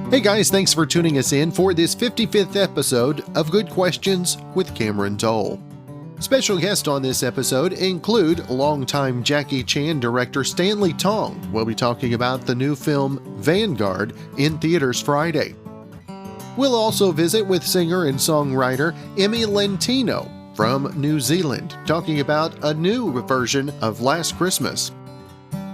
Hey guys, thanks for tuning us in for this 55th episode of Good Questions with Cameron Toll. Special guests on this episode include longtime Jackie Chan director Stanley Tong. We'll be talking about the new film Vanguard in theaters Friday. We'll also visit with singer and songwriter Emme Lentino from New Zealand, talking about a new version of Last Christmas.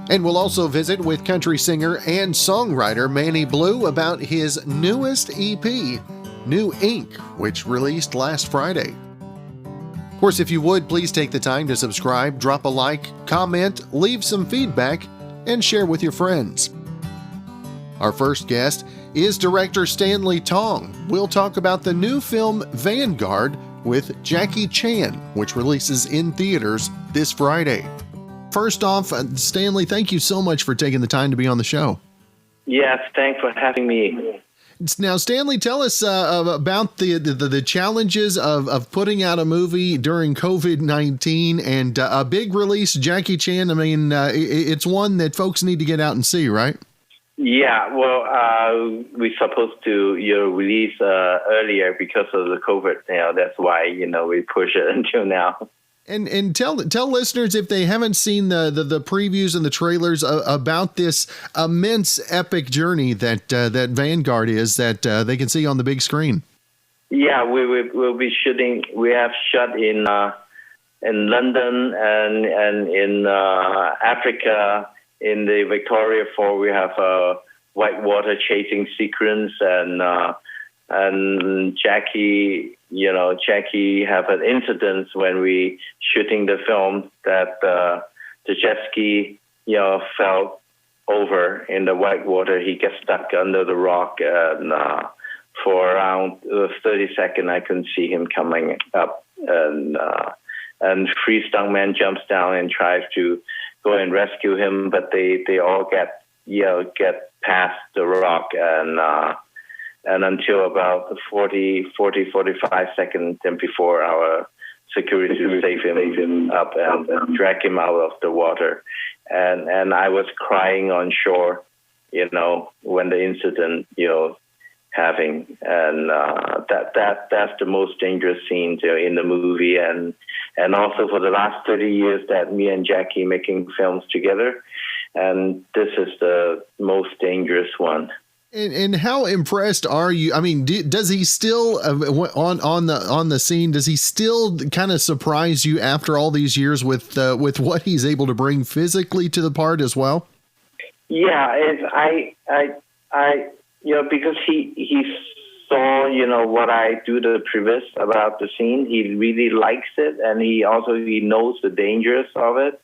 And we'll also visit with country singer and songwriter Manny Blu about his newest EP, New Ink, which released last Friday. Of course, if you would, please take the time to subscribe, drop a like, comment, leave some feedback, and share with your friends. Our first guest is director Stanley Tong. We'll talk about the new film Vanguard with Jackie Chan, which releases in theaters this Friday. First off, Stanley, thank you so much for taking the time to be on the show. Yes, thanks for having me. Now, Stanley, tell us about the challenges of putting out a movie during COVID-19 and a big release, Jackie Chan. I mean, it's one that folks need to get out and see, right? Yeah, well, we're supposed to release earlier because of the COVID. That's why we push it until now. And tell listeners, if they haven't seen the previews and the trailers about this immense epic journey that Vanguard is, that they can see on the big screen. Yeah, we'll be shooting. We have shot in London and in Africa. In the Victoria Falls, we have a whitewater chasing sequence, and Jackie have an incident when we shooting the film that the jet ski, fell over in the whitewater. He gets stuck under the rock, and for around 30 seconds, I couldn't see him coming up, and three stuntmen jumps down and tries to go and rescue him, but they all get past the rock, and until about 45 seconds before our security to save him up and drag him out of the water. And I was crying on shore, when the incident, having. And that's the most dangerous scene in the movie. And also for the last 30 years that me and Jackie making films together. And this is the most dangerous one. And how impressed are you? I mean, does he still on the scene? Does he still kind of surprise you after all these years with what he's able to bring physically to the part as well? Yeah, I because he saw what I do the previous about the scene. He really likes it, and he knows the dangers of it.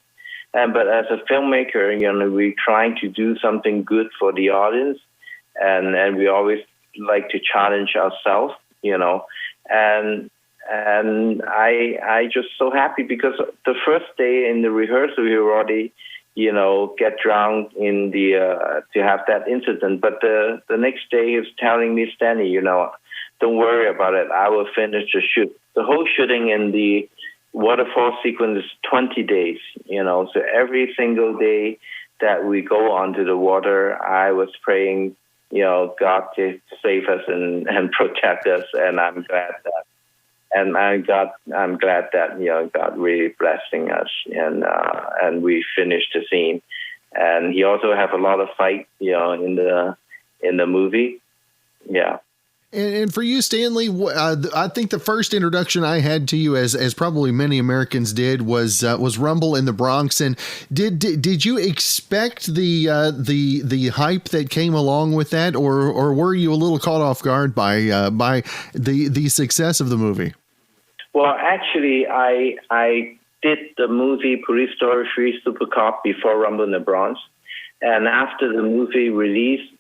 But as a filmmaker, we're trying to do something good for the audience. And we always like to challenge ourselves, and I just so happy because the first day in the rehearsal we were already, get drowned in the to have that incident. But the next day he was telling me, Stanley, don't worry about it. I will finish the shoot. The whole shooting in the waterfall sequence is 20 days, So every single day that we go onto the water, I was praying, God to save us and protect us, and I'm glad that, God really blessing us, and we finished the scene. And he also have a lot of fight, in the movie, yeah. And for you, Stanley, I think the first introduction I had to you, as probably many Americans did, was Rumble in the Bronx. And did you expect the hype that came along with that, or were you a little caught off guard by the success of the movie? Well, actually, I did the movie Police Story 3 Super Cop before Rumble in the Bronx, and after the movie released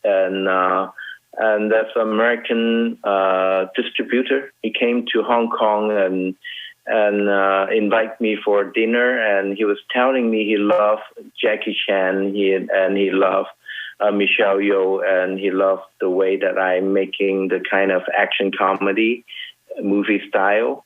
and that's an American distributor. He came to Hong Kong and invite me for dinner, and he was telling me he loved Jackie Chan, he loved Michelle Yeoh, and he loved the way that I'm making the kind of action comedy movie style.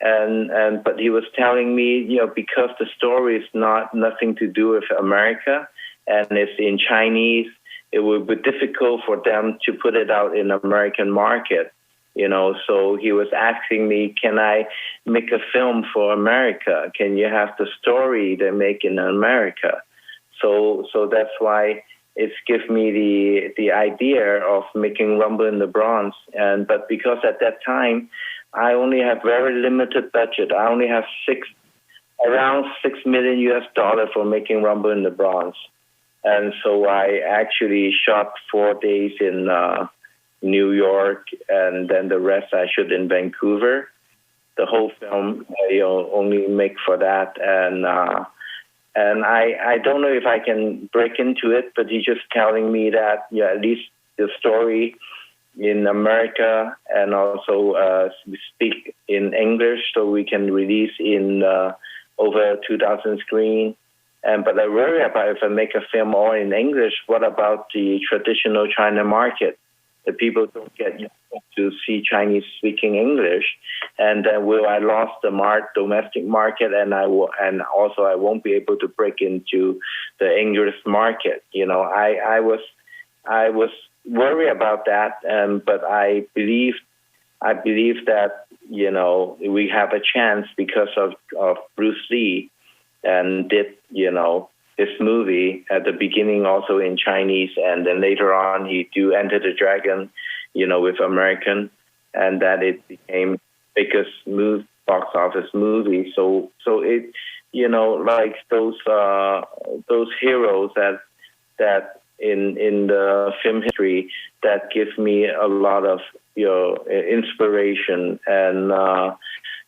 But he was telling me, because the story is nothing to do with America, and it's in Chinese, it would be difficult for them to put it out in the American market. So he was asking me, can I make a film for America? Can you have the story they make in America? So that's why it's given me the idea of making Rumble in the Bronx. But because at that time, I only have very limited budget. I only have around $6 million US for making Rumble in the Bronx. And so I actually shot 4 days in New York, and then the rest I shot in Vancouver. The whole film I only make for that, and I don't know if I can break into it, but he's just telling me that at least the story in America, and also speak in English, so we can release in over 2,000 screens. But I worry about if I make a film all in English, what about the traditional China market? The people don't get to see Chinese speaking English, and then will I lost the domestic market, and also I won't be able to break into the English market. I was worried about that, but I believe that we have a chance because of Bruce Lee, and did this movie at the beginning also in Chinese, and then later on he do Enter the Dragon, with American, and that it became biggest box office movie. So it, like those heroes that in the film history that give me a lot of inspiration, and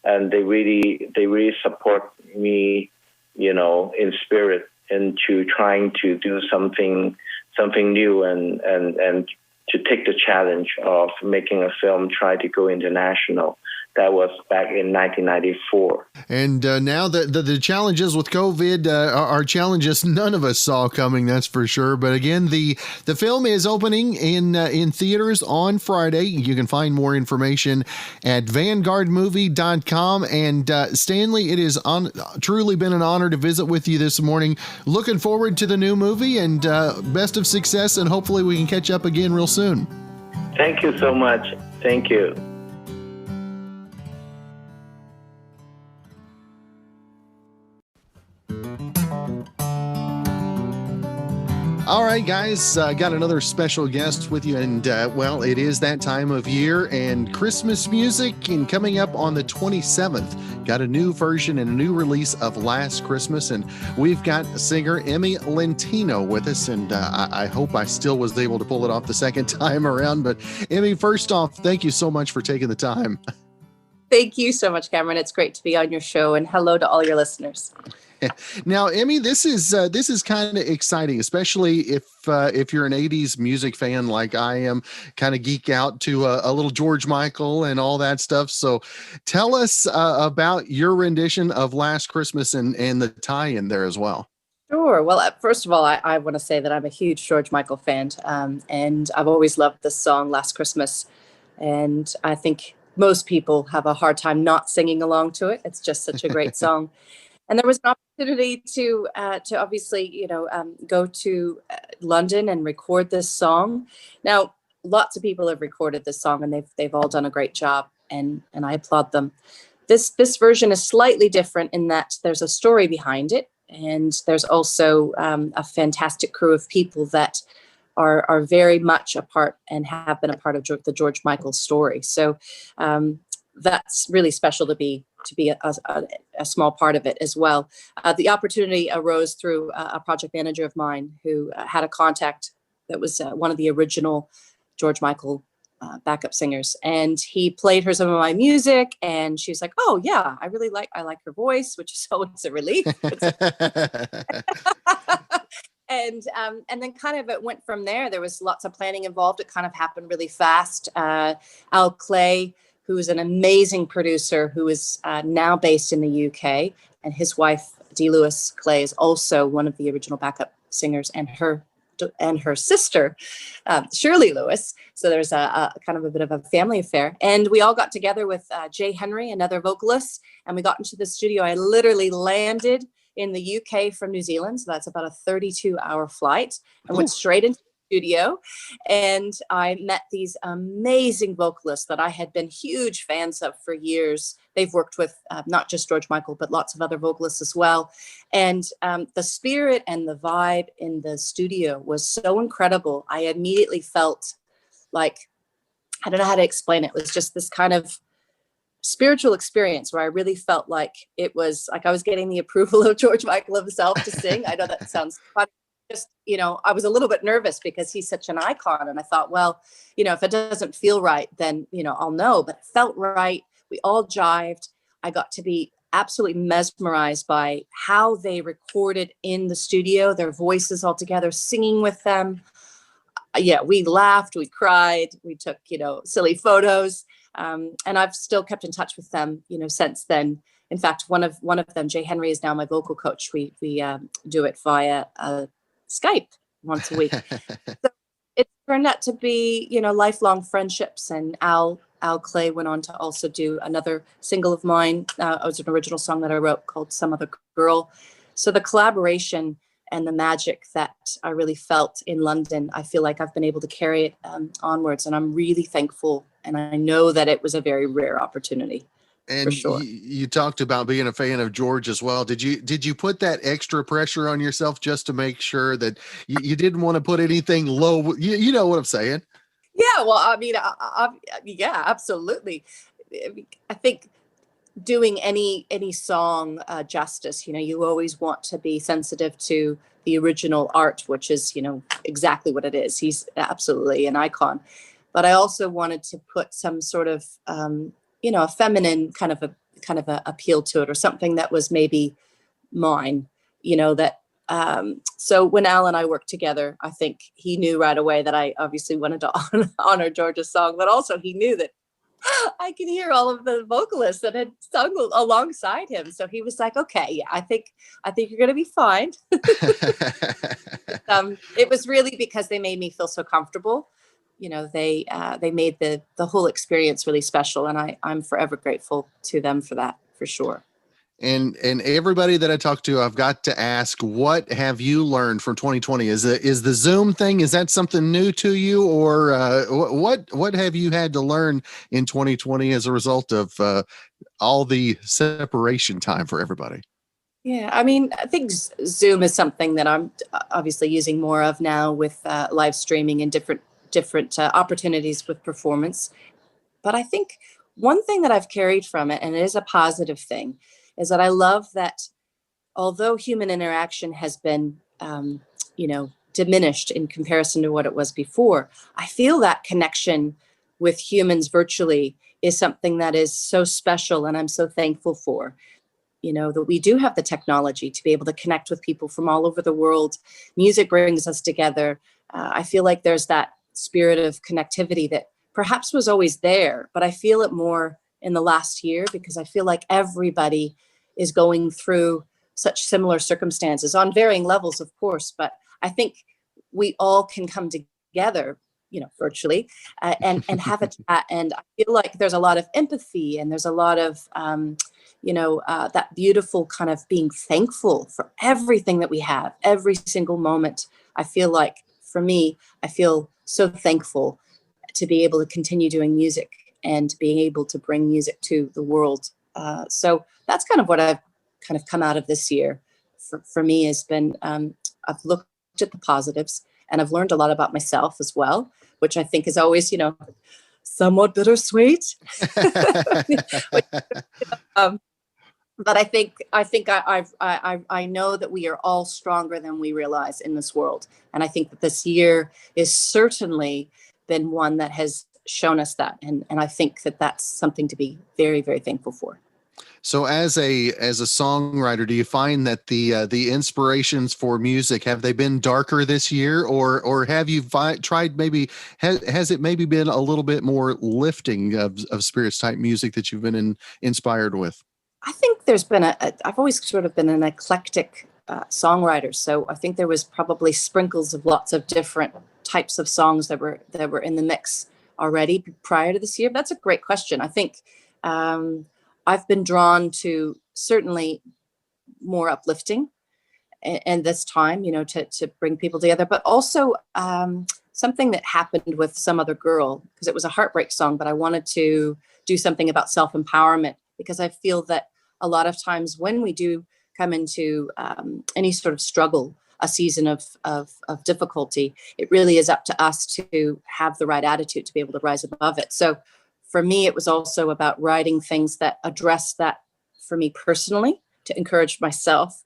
they really support me, in spirit, into trying to do something new and to take the challenge of making a film, try to go international. That was back in 1994. And now the challenges with COVID are challenges none of us saw coming, that's for sure. But again, the film is opening in theaters on Friday. You can find more information at vanguardmovie.com. And Stanley, it has truly been an honor to visit with you this morning. Looking forward to the new movie, and best of success, and hopefully we can catch up again real soon. Thank you so much. Thank you. All right, guys, got another special guest with you, and well, it is that time of year and Christmas music, and coming up on the 27th, got a new version and a new release of Last Christmas, and we've got singer Emme Lentino with us, and I hope I still was able to pull it off the second time around. But Emme, first off, thank you so much for taking the time. Thank you so much, Cameron. It's great to be on your show, and hello to all your listeners. Now, Emme, this is kind of exciting, especially if you're an 80s music fan like I am, kind of geek out to a little George Michael and all that stuff. So tell us about your rendition of Last Christmas and the tie-in there as well. Sure. Well, first of all, I want to say that I'm a huge George Michael fan, and I've always loved this song, Last Christmas. And I think most people have a hard time not singing along to it. It's just such a great song. And there was an opportunity to obviously, go to London and record this song. Now, lots of people have recorded this song, and they've all done a great job, and I applaud them. This version is slightly different in that there's a story behind it, and there's also a fantastic crew of people that are very much a part and have been a part of the George Michael story. So that's really special to be a small part of it as well. The opportunity arose through a project manager of mine who had a contact that was one of the original George Michael backup singers, and he played her some of my music, and she's like, "Oh yeah, I like her voice," which is always a relief. And then kind of it went from there. There was lots of planning involved. It kind of happened really fast. Al Clay, who is an amazing producer who is now based in the UK, and his wife, Dee Lewis Clay, is also one of the original backup singers, and her and her sister, Shirley Lewis. So there's a kind of a bit of a family affair. And we all got together with Jay Henry, another vocalist, and we got into the studio. I literally landed in the UK from New Zealand. So that's about a 32-hour flight, and went straight into the studio. And I met these amazing vocalists that I had been huge fans of for years. They've worked with not just George Michael, but lots of other vocalists as well. And the spirit and the vibe in the studio was so incredible. I immediately felt like, I don't know how to explain it. It was just this kind of spiritual experience where I really felt like it was like I was getting the approval of George Michael himself to sing. I know that sounds funny. Just, I was a little bit nervous because he's such an icon. And I thought, well, if it doesn't feel right, then, I'll know. But it felt right. We all jived. I got to be absolutely mesmerized by how they recorded in the studio, their voices all together, singing with them. Yeah, we laughed, we cried, we took, silly photos. And I've still kept in touch with them, since then. In fact, one of them, Jay Henry, is now my vocal coach. We do it via Skype once a week. So it turned out to be, lifelong friendships. And Al Clay went on to also do another single of mine. It was an original song that I wrote called Some Other Girl. So the collaboration and the magic that I really felt in London, I feel like I've been able to carry it onwards. And I'm really thankful. And I know that it was a very rare opportunity. And for sure. you talked about being a fan of George as well. Did you put that extra pressure on yourself just to make sure that you didn't want to put anything low? You know what I'm saying? Yeah, well, I mean, yeah, absolutely. I think doing any song justice, you always want to be sensitive to the original art, which is, exactly what it is. He's absolutely an icon. But I also wanted to put some sort of, a feminine kind of a appeal to it, or something that was maybe mine, that. So when Al and I worked together, I think he knew right away that I obviously wanted to honor George's song, but also he knew that I could hear all of the vocalists that had sung alongside him. So he was like, okay, yeah, I think you're going to be fine. It was really because they made me feel so comfortable. They made the whole experience really special. And I'm forever grateful to them for that, for sure. And everybody that I talk to, I've got to ask, what have you learned from 2020? Is the Zoom thing, is that something new to you, or what have you had to learn in 2020 as a result of all the separation time for everybody? Yeah, I mean, I think Zoom is something that I'm obviously using more of now with live streaming and different opportunities with performance. But I think one thing that I've carried from it, and it is a positive thing, is that I love that although human interaction has been, diminished in comparison to what it was before, I feel that connection with humans virtually is something that is so special, and I'm so thankful for. That we do have the technology to be able to connect with people from all over the world. Music brings us together. I feel like there's that spirit of connectivity that perhaps was always there, but I feel it more in the last year, because I feel like everybody is going through such similar circumstances on varying levels, of course, but I think we all can come together, virtually, and have a chat. And I feel like there's a lot of empathy, and there's a lot of, that beautiful kind of being thankful for everything that we have, every single moment. I feel like, for me, I feel so thankful to be able to continue doing music and being able to bring music to the world. So that's kind of what I've kind of come out of this year. For me, has been, I've looked at the positives, and I've learned a lot about myself as well, which I think is always, somewhat bittersweet. But I think I know that we are all stronger than we realize in this world. And I think that this year is certainly been one that has shown us that. And I think that that's something to be very, very thankful for. So as a songwriter, do you find that the inspirations for music, have they been darker this year, or have you tried, maybe has it maybe been a little bit more lifting of spirits type music that you've been inspired with? I think there's been I've always sort of been an eclectic songwriters. So I think there was probably sprinkles of lots of different types of songs that were in the mix already prior to this year. That's a great question. I think I've been drawn to certainly more uplifting and this time, to bring people together, but also something that happened with Some Other Girl, because it was a heartbreak song, but I wanted to do something about self-empowerment, because I feel that a lot of times when we do come into any sort of struggle, a season of difficulty, it really is up to us to have the right attitude to be able to rise above it. So for me, it was also about writing things that address that for me personally, to encourage myself,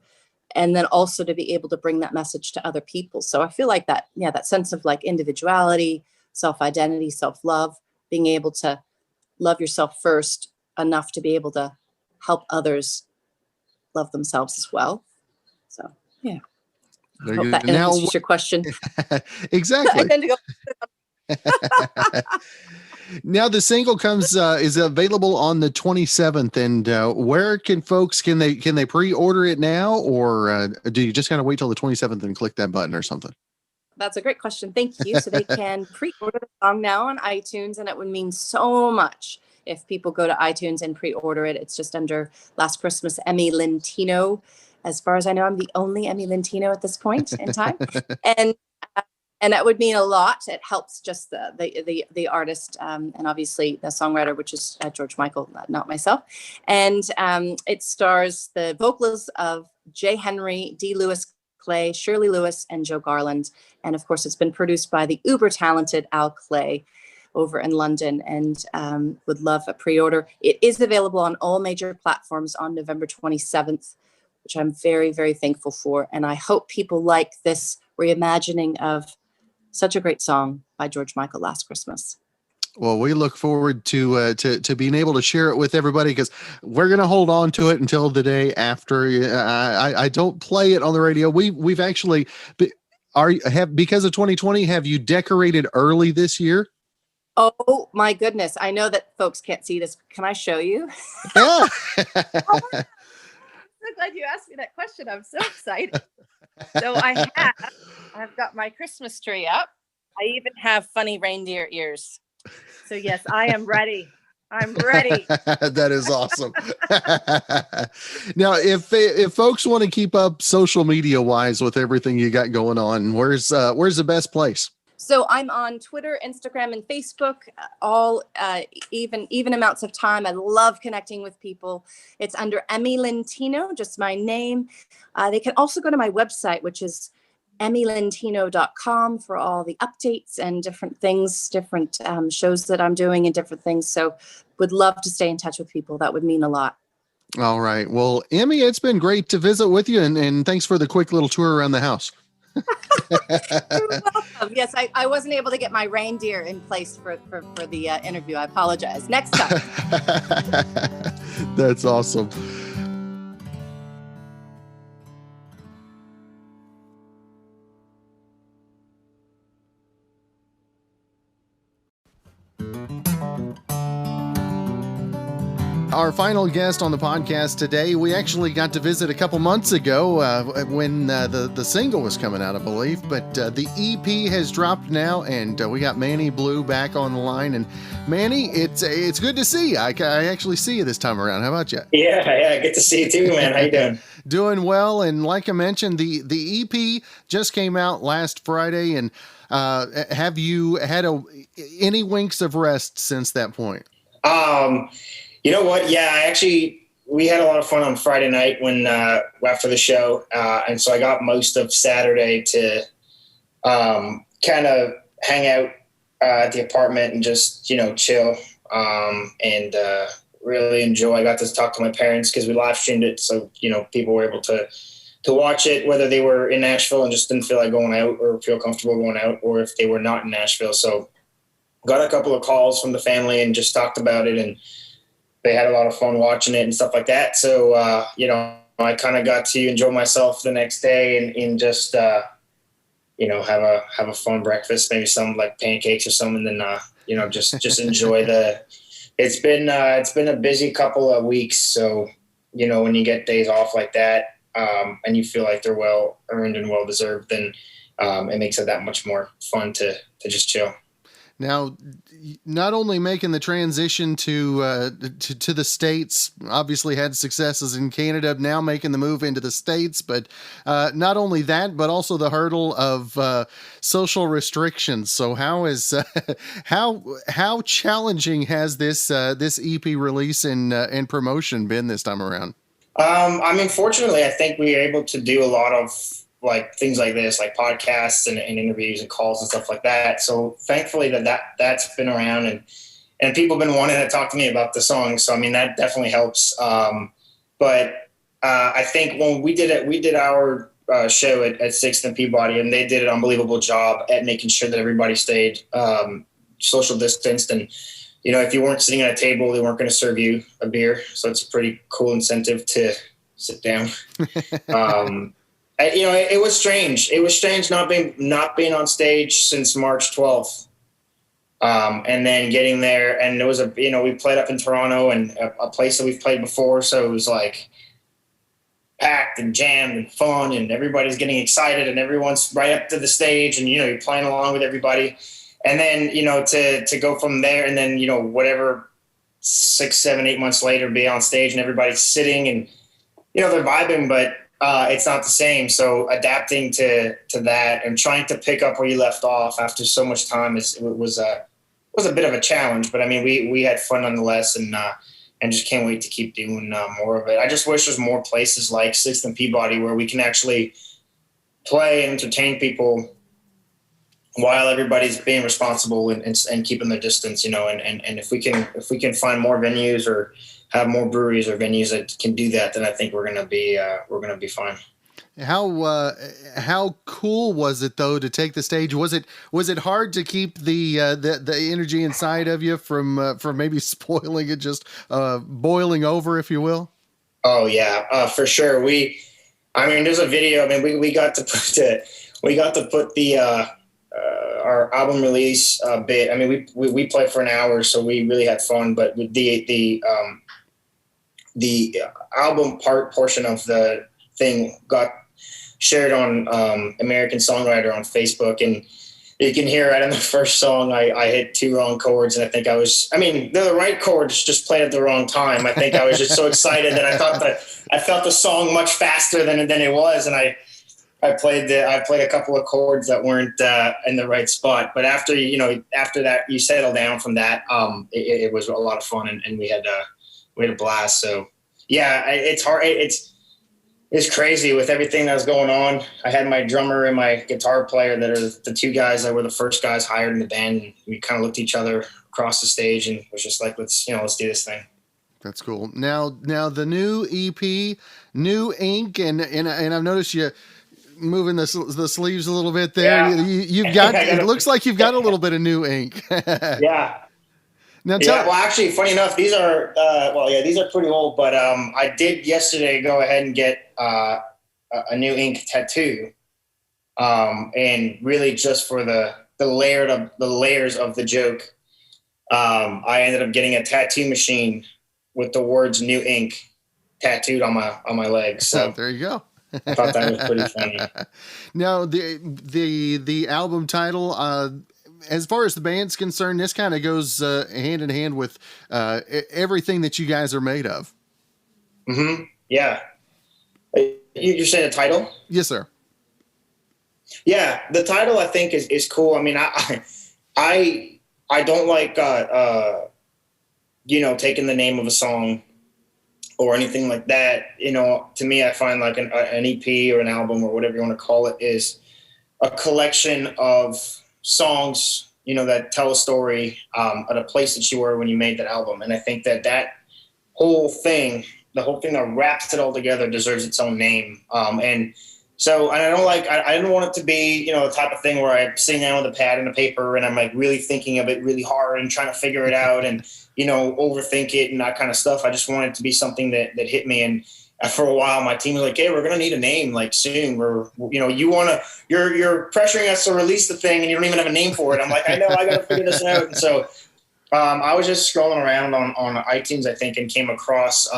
and then also to be able to bring that message to other people. So I feel like that sense of like individuality, self-identity, self-love, being able to love yourself first enough to be able to help others love themselves as well. So, yeah. I hope that answers your question. Exactly. Now the single is available on the 27th, and where can they pre-order it now, or do you just kind of wait till the 27th and click that button or something? That's a great question. Thank you. So they can pre-order the song now on iTunes, and it would mean so much if people go to iTunes and pre-order it. It's just under Last Christmas, Emme Lentino. As far as I know, I'm the only Emme Lentino at this point in time, and that would mean a lot. It helps just the artist and obviously the songwriter, which is George Michael, not myself. And it stars the vocals of Jay Henry, D. Lewis Clay, Shirley Lewis, and Joe Garland. And of course, it's been produced by the uber talented Al Clay over in London, and would love a pre-order. It is available on all major platforms on November 27th, which I'm very, very thankful for. And I hope people like this reimagining of such a great song by George Michael, Last Christmas. Well, we look forward to being able to share it with everybody, because we're going to hold on to it until the day after. I don't play it on the radio. We've actually because of 2020. Have you decorated early this year? Oh my goodness! I know that folks can't see this. Can I show you? Yeah. I'm so glad you asked me that question. I'm so excited. So I've got my Christmas tree up. I even have funny reindeer ears. So yes, I am ready. I'm ready. That is awesome. Now, if folks want to keep up social media wise with everything you got going on, where's the best place? So I'm on Twitter, Instagram, and Facebook, all even amounts of time. I love connecting with people. It's under Emme Lentino, just my name. They can also go to my website, which is emmelentino.com, for all the updates and different things, different shows that I'm doing and different things. So would love to stay in touch with people. That would mean a lot. All right. Well, Emme, it's been great to visit with you, and thanks for the quick little tour around the house. You're welcome. Yes, I wasn't able to get my reindeer in place for the interview. I apologize. Next time. That's awesome. Our final guest on the podcast today, we actually got to visit a couple months ago when the single was coming out, I believe. But the EP has dropped now, and we got Manny Blu back on the line. And Manny, it's good to see you. I actually see you this time around. How about you? Yeah, good to see you too, man. How you doing? Doing well. And like I mentioned, the EP just came out last Friday. And have you had any winks of rest since that point? You know what? Yeah, we had a lot of fun on Friday night after the show. And so I got most of Saturday to kind of hang out at the apartment and just, chill and really enjoy. I got to talk to my parents because we live streamed it. So, people were able to watch it, whether they were in Nashville and just didn't feel like going out or feel comfortable going out, or if they were not in Nashville. So got a couple of calls from the family and just talked about it, and they had a lot of fun watching it and stuff like that. So, I kind of got to enjoy myself the next day and just, have a fun breakfast, maybe some like pancakes or something. And then, just enjoy it's been a busy couple of weeks. So, when you get days off like that, and you feel like they're well earned and well deserved, then it makes it that much more fun to just chill. Now, not only making the transition to the States, obviously had successes in Canada, now making the move into the States, but not only that, but also the hurdle of social restrictions. So how is how challenging has this EP release and promotion been this time around? I mean, fortunately, I think we were able to do a lot of like things like this, like podcasts and interviews and calls and stuff like that. So thankfully that's been around, and people have been wanting to talk to me about the song. So, I mean, that definitely helps. But I think when we did our show at 6th and Peabody, and they did an unbelievable job at making sure that everybody stayed social distanced. And, you know, if you weren't sitting at a table, they weren't going to serve you a beer. So it's a pretty cool incentive to sit down. You know, it was strange. It was strange not being on stage since March 12th. And then getting there, and it was we played up in Toronto, and a place that we've played before. So it was like packed and jammed and fun, and everybody's getting excited, and everyone's right up to the stage, and, you know, you're playing along with everybody. And then, you know, to go from there, and then, you know, whatever 6, 7, 8 months later, be on stage and everybody's sitting and, you know, they're vibing, but it's not the same. So adapting to that and trying to pick up where you left off after so much time was a bit of a challenge. But I mean, we had fun nonetheless, and just can't wait to keep doing more of it. I just wish there's more places like 6th and Peabody where we can actually play and entertain people while everybody's being responsible and keeping their distance, you know. And if we can find more venues or have more breweries or venues that can do that, then I think we're gonna be fine. How cool was it though to take the stage? Was it hard to keep the energy inside of you from maybe spoiling it, just boiling over, if you will? Oh yeah, for sure. I mean, there's a video. I mean, we got to put the our album release bit. I mean, we played for an hour, so we really had fun. But with the album portion of the thing got shared on American Songwriter on Facebook, and you can hear right in the first song I hit 2 wrong chords, and they're the right chords, just played at the wrong time. I think I was just so excited that I felt the song much faster than it was, and I played a couple of chords that weren't in the right spot. But after that, you settle down from that. It was a lot of fun, and we had a blast. So yeah, it's hard. It's crazy with everything that was going on. I had my drummer and my guitar player that are the 2 guys that were the first guys hired in the band. And we kind of looked at each other across the stage and was just like, let's do this thing. That's cool. Now the new EP, New Ink, and I've noticed you moving the sleeves a little bit there. Yeah. You've got it looks like you've got a little bit of new ink. Yeah. Now well, actually, funny enough, these are these are pretty old, but I did yesterday go ahead and get a new ink tattoo, and really just for the layers of the joke, I ended up getting a tattoo machine with the words "New Ink" tattooed on my legs. So there you go. I thought that was pretty funny. Now the album title, as far as the band's concerned, this kind of goes hand in hand with everything that you guys are made of. Mm-hmm. Yeah. You're saying the title? Yes, sir. Yeah, the title I think is cool. I mean, I don't like taking the name of a song or anything like that. You know, to me, I find like an EP or an album or whatever you want to call it is a collection of songs, you know, that tell a story at a place that you were when you made that album. And I think that whole thing, the whole thing that wraps it all together, deserves its own name. And I didn't want it to be, you know, the type of thing where I sit down with a pad and a paper and I'm like really thinking of it really hard and trying to figure it out and, you know, overthink it and that kind of stuff. I just wanted it to be something that hit me. And for a while, my team was like, "Hey, we're going to need a name like soon. You're pressuring us to release the thing and you don't even have a name for it." I'm like, "I know, I got to figure this out." And so I was just scrolling around on iTunes, I think, and came across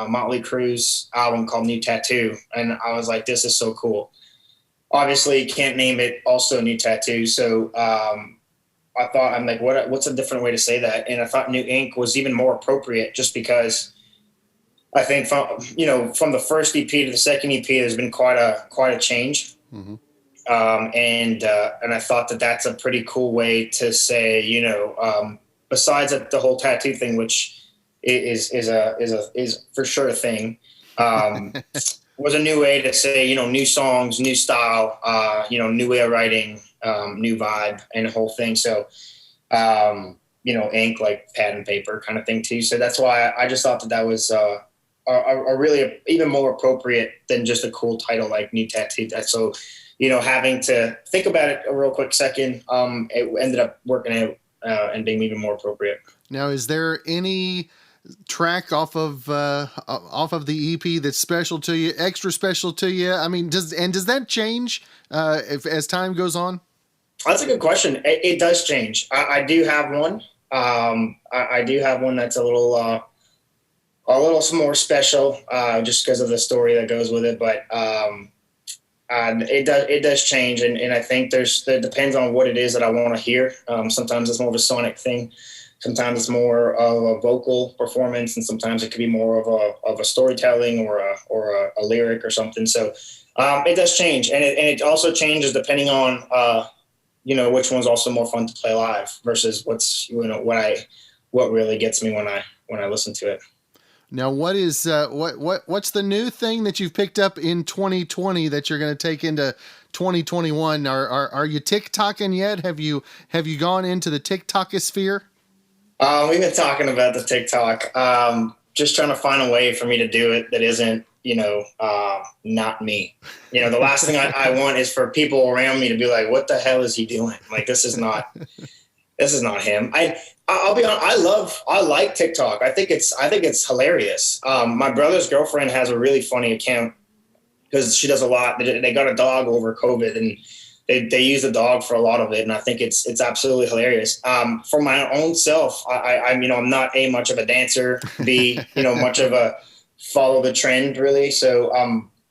Motley Crue's album called New Tattoo. And I was like, this is so cool. Obviously can't name it also New Tattoo. So I thought, I'm like, what's a different way to say that? And I thought New Ink was even more appropriate just because I think from the first EP to the second EP, there's been quite a change. Mm-hmm. And I thought that that's a pretty cool way to say, besides the whole tattoo thing, which is for sure a thing, was a new way to say, new songs, new style, new way of writing, new vibe and the whole thing. So, ink, like pad and paper kind of thing too. So that's why I just thought that was a really even more appropriate than just a cool title like New Tattoo. So, having to think about it a real quick second, it ended up working out and being even more appropriate. Now, is there any track off of the EP that's special to you, extra special to you? I mean, does that change as time goes on? That's a good question. It does change. I do have one. I do have one that's a little more special, just because of the story that goes with it. But it does change, and I think it depends on what it is that I want to hear. Sometimes it's more of a sonic thing. Sometimes it's more of a vocal performance, and sometimes it could be more of a storytelling or a lyric or something. So it does change, and it also changes depending on which one's also more fun to play live versus what really gets me when I listen to it. Now, what is what's the new thing that you've picked up in 2020 that you're going to take into 2021? Are you TikToking yet? Have you gone into the TikTokosphere? We've been talking about the TikTok. Just trying to find a way for me to do it that isn't, not me. The last thing I want is for people around me to be like, "What the hell is he doing?" Like, this is not him. I'll be honest. I like TikTok. I think it's hilarious. My brother's girlfriend has a really funny account because she does a lot. They got a dog over COVID, and they use the dog for a lot of it, and I think it's absolutely hilarious. For my own self, I'm not A, much of a dancer, B, much of a follow the trend really. So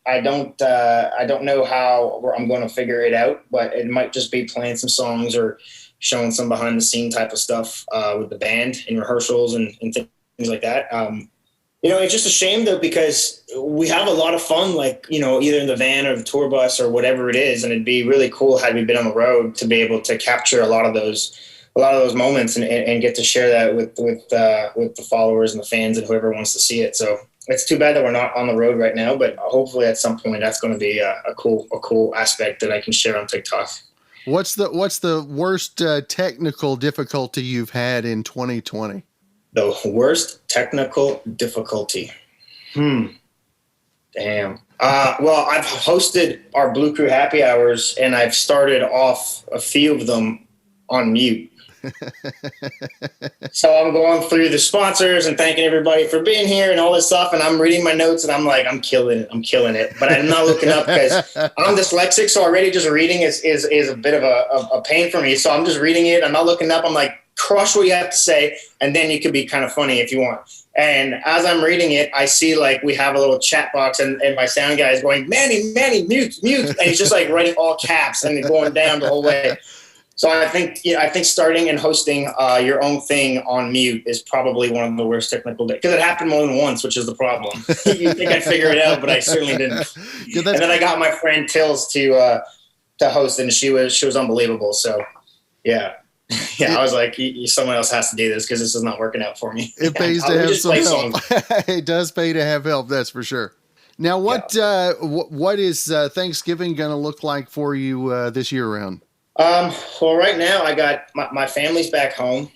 I don't know how I'm going to figure it out, but it might just be playing some songs or showing some behind the scene type of stuff with the band in rehearsals and things like that. It's just a shame though, because we have a lot of fun, like, either in the van or the tour bus or whatever it is. And it'd be really cool had we been on the road to be able to capture a lot of those moments and get to share that with the followers and the fans and whoever wants to see it. So it's too bad that we're not on the road right now, but hopefully at some point that's going to be a cool aspect that I can share on TikTok. What's the worst technical difficulty you've had in 2020? The worst technical difficulty. Damn. Well, I've hosted our Blue Crew happy hours, and I've started off a few of them on mute. So I'm going through the sponsors and thanking everybody for being here and all this stuff. And I'm reading my notes and I'm like, I'm killing it. But I'm not looking up because I'm dyslexic. So already just reading is a bit of a pain for me. So I'm just reading it. I'm not looking up. I'm like, crush what you have to say. And then you could be kind of funny if you want. And as I'm reading it, I see like we have a little chat box and my sound guy is going, Manny, mute. And he's just like writing all caps and going down the whole way. So I think starting and hosting your own thing on mute is probably one of the worst technical days, because it happened more than once, which is the problem. You think I'd figure it out, but I certainly didn't. And then I got my friend Tills to host, and she was unbelievable. So yeah, I was like, someone else has to do this because this is not working out for me. It pays to have some help. It does pay to have help, that's for sure. Now, what is Thanksgiving going to look like for you this year round? Well, right now I got my family's back home,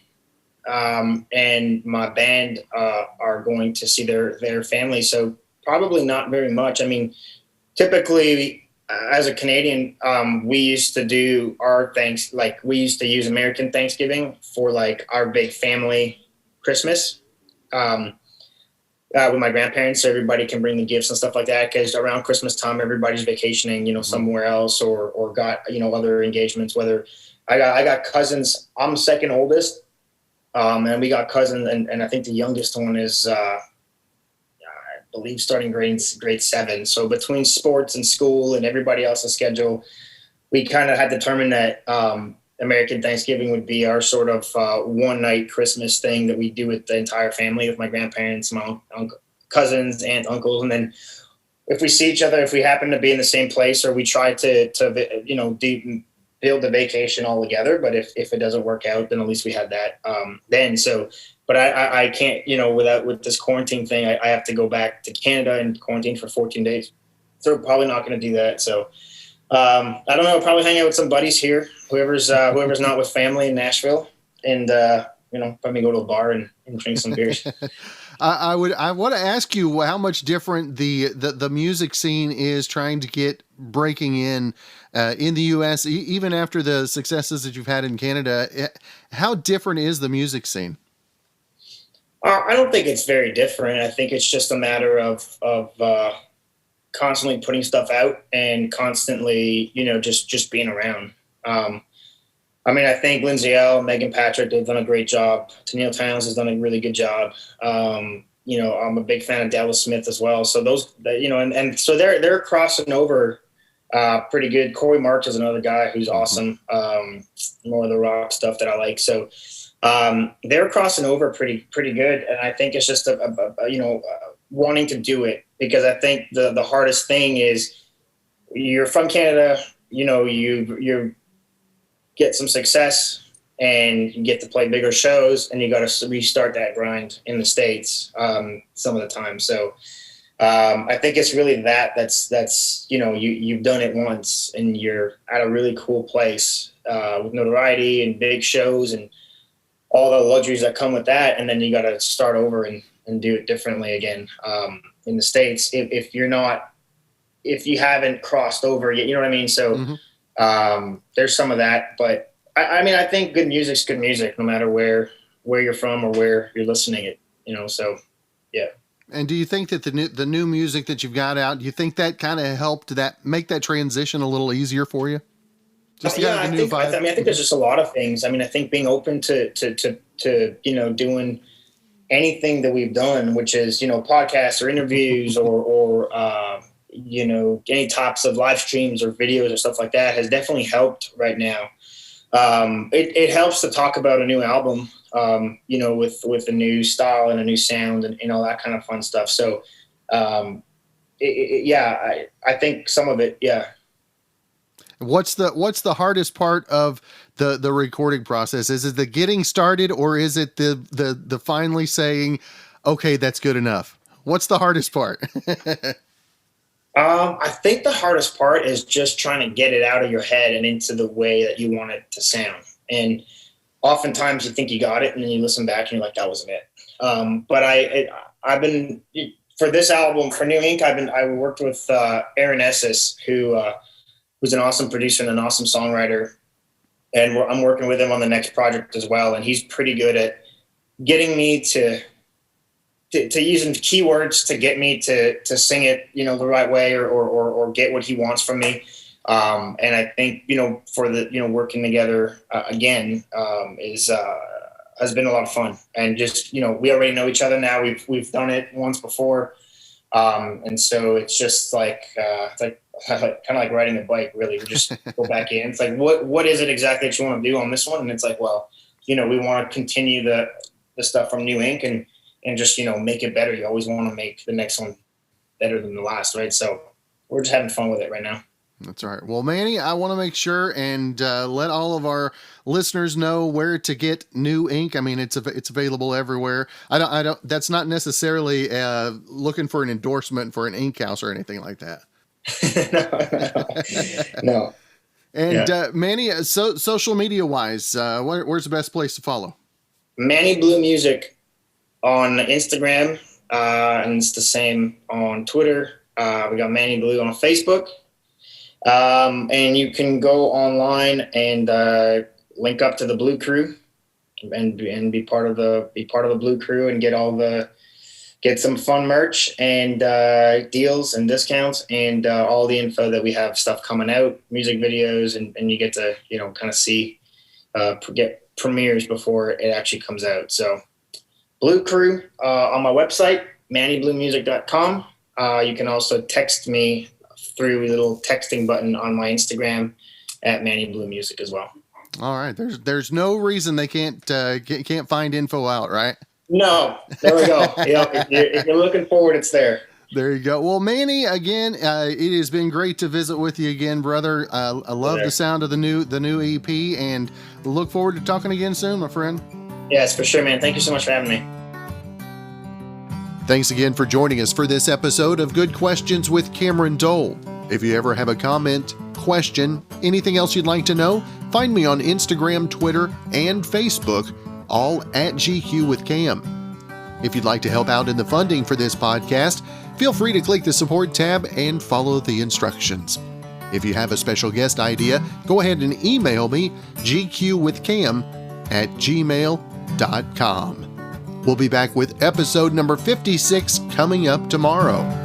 and my band are going to see their family. So probably not very much. I mean, typically as a Canadian, we used to do we used to use American Thanksgiving for like our big family Christmas. With my grandparents, so everybody can bring the gifts and stuff like that. Because around Christmas time, everybody's vacationing, somewhere else, or got other engagements. Whether I got cousins, I'm second oldest, and we got cousins, and I think the youngest one is believe starting grade 7. So between sports and school and everybody else's schedule, we kind of had determined that American Thanksgiving would be our sort of one night Christmas thing that we do with the entire family, with my grandparents, my cousins, aunts, uncles. And then if we see each other, if we happen to be in the same place, or we try to you know, build a vacation all together. But if it doesn't work out, then at least we had that then. So, but I can't, you know, with this quarantine thing, I have to go back to Canada and quarantine for 14 days. So we're probably not going to do that. So I don't know, probably hang out with some buddies here, whoever's not with family in Nashville, and you know, probably go to a bar and drink some beers. I want to ask you how much different the music scene is trying to get breaking in the U.S. Even after the successes that you've had in Canada. How different is the music scene? I don't think it's very different. I think it's just a matter of constantly putting stuff out and constantly, you know, just being around. I mean, I think Lindsay L, Megan Patrick, they've done a great job. Tennille Towns has done a really good job. You know, I'm a big fan of Dallas Smith as well. So those, you know, and so they're crossing over pretty good. Corey March is another guy who's awesome. More of the rock stuff that I like. So they're crossing over pretty good. And I think it's just you know, wanting to do it, because I think the hardest thing is you're from Canada, you know, you get some success and you get to play bigger shows, and you got to restart that grind in the States some of the time. So I think it's really that's, you know, you've done it once and you're at a really cool place with notoriety and big shows and all the luxuries that come with that. And then you got to start over and do it differently again. In the States, if you haven't crossed over yet, you know what I mean? So there's some of that, but I mean, I think good music's good music, no matter where you're from or where you're listening it, you know? So, yeah. And do you think that the new music that you've got out, do you think that kind of helped make that transition a little easier for you? Just I think there's just a lot of things. I mean, I think being open to you know, doing anything that we've done, which is, you know, podcasts or interviews or you know, any types of live streams or videos or stuff like that, has definitely helped right now. It helps to talk about a new album, you know, with a new style and a new sound and all that kind of fun stuff. So, yeah, I think some of it, yeah. What's the hardest part of the recording process? Is it the getting started, or is it the finally saying, okay, that's good enough? What's the hardest part? I think the hardest part is just trying to get it out of your head and into the way that you want it to sound. And oftentimes you think you got it, and then you listen back and you're like, that wasn't it. But I've been, for this album, for New Ink, I worked with Aaron Esses, who's an awesome producer and an awesome songwriter. And I'm working with him on the next project as well. And he's pretty good at getting me to using keywords to get me to sing it, you know, the right way or get what he wants from me. And I think, you know, for the, you know, working together again has been a lot of fun. And just, you know, we already know each other now. We've done it once before. And so it's just like, it's like kind of like riding a bike, really. We just go back in. It's like, what is it exactly that you want to do on this one? And it's like, well, you know, we want to continue the stuff from New Ink and just, you know, make it better. You always want to make the next one better than the last, right? So we're just having fun with it right now. That's all right. Well, Manny, I want to make sure and let all of our listeners know where to get New Ink. I mean, it's available everywhere. I don't. That's not necessarily looking for an endorsement for an ink house or anything like that. No. And yeah. Manny, social media wise, where's the best place to follow? Manny Blu Music on Instagram, and it's the same on Twitter. We got Manny Blu on Facebook. And you can go online and link up to the Blue Crew and be part of the Blue Crew and get some fun merch and deals and discounts and all the info that we have, stuff coming out, music videos, and you get to, you know, kind of see get premieres before it actually comes out. So Blue Crew on my website, mannybluemusic.com. You can also text me through the little texting button on my Instagram at Manny Blu Music as well. All right. There's no reason they can't find info out, right? No, there we go. If you're looking forward, it's there. There you go. Well, Manny, again, it has been great to visit with you again, brother. I love the sound of the new EP, and look forward to talking again soon, my friend. Yes, for sure, man. Thank you so much for having me. Thanks again for joining us for this episode of Good Questions with Cameron Dole. If you ever have a comment, question, anything else you'd like to know, find me on Instagram, Twitter, and Facebook, all at GQ with Cam. If you'd like to help out in the funding for this podcast, feel free to click the support tab and follow the instructions. If you have a special guest idea, go ahead and email me, gqwithcam@gmail.com. We'll be back with episode number 56 coming up tomorrow.